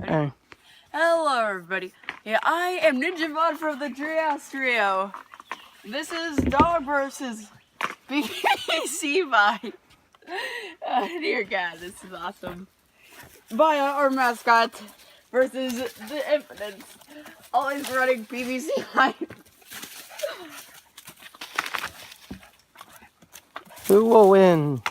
Hey. Hello, everybody. Yeah, I am Ninjamon from the Treehouse Trio. This is dog versus BBC by. Dear God, this is awesome. By our mascot versus the Infinites. Always running BBC by. Who will win?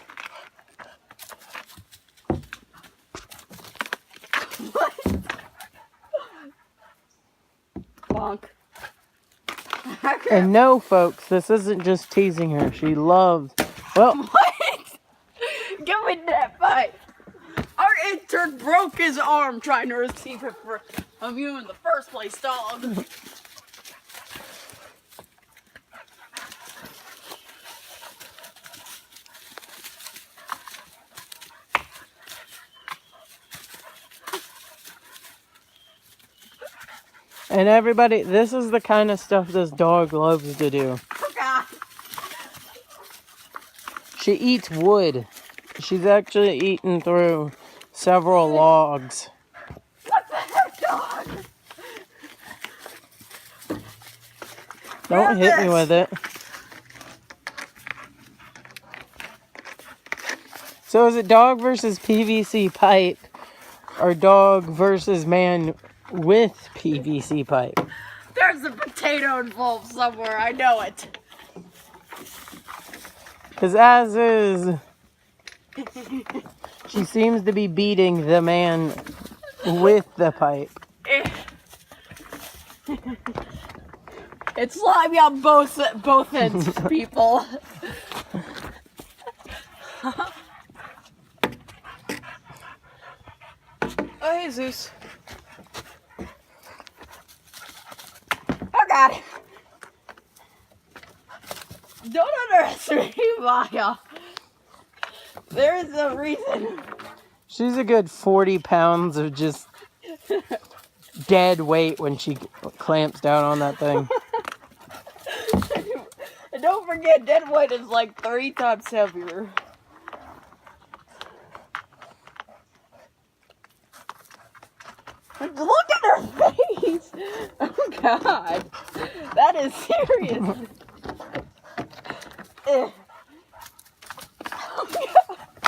Bonk. And no, folks, this isn't just teasing her. She loves. Well, What? Give me that fight. Our intern broke his arm trying to receive it from you in the first place, dog. and everybody, this is the kind of stuff this dog loves to do. Oh, God. She eats wood. She's actually eaten through several logs. What the heck, dog? Don't hit me with it. So is it dog versus PVC pipe or dog versus man with PVC pipe? There's a potato involved somewhere, I know it. Because as is, she seems to be beating the man with the pipe. It's slimy on both ends, people. Oh, hey, Zeus. Oh, God. Don't underestimate Maya. There is a reason. She's a good 40 pounds of just dead weight when she clamps down on that thing. And don't forget, dead weight is like 3 times heavier. Look at her face! Oh, God. That is serious.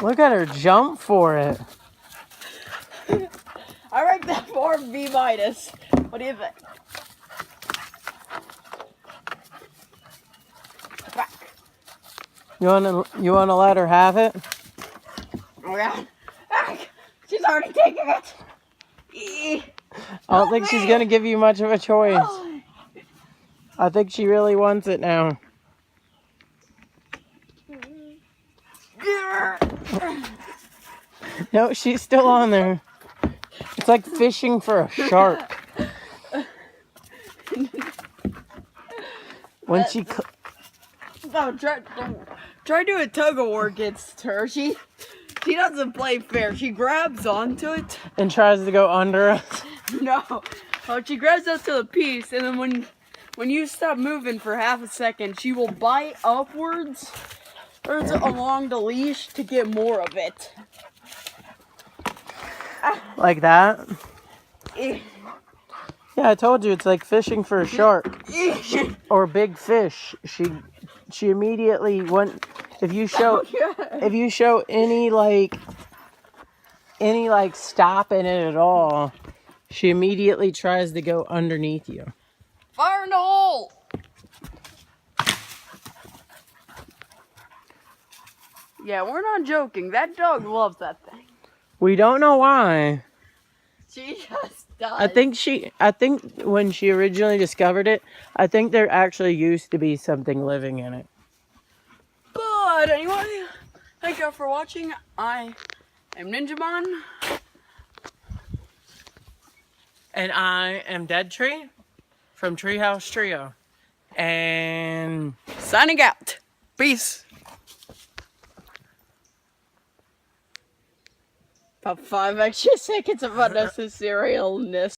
Look at her jump for it. I rank that 4 B-. What do you think? Back. You wanna let her have it? Oh, God. Back. She's already taking it. I don't think she's gonna give you much of a choice. I think she really wants it now. No, she's still on there. It's like fishing for a shark. When she... No, try doing a tug of war against her. She doesn't play fair. She grabs onto it. And tries to go under us. No. Oh, she grabs onto the piece, and then when you stop moving for half a second, she will bite upwards or along the leash to get more of it. Like that? Yeah, I told you, it's like fishing for a shark. Or big fish. She immediately went... If you show any stop in it at all, she immediately tries to go underneath you. Fire in the hole! Yeah, we're not joking. That dog loves that thing. We don't know why. She just does. I think when she originally discovered it, I think there actually used to be something living in it. But anyway, thank you for watching. I am Ninjamon. And I am Dead Tree from Treehouse Trio. And Signing out. Peace. About 5 extra seconds of unnecessariness.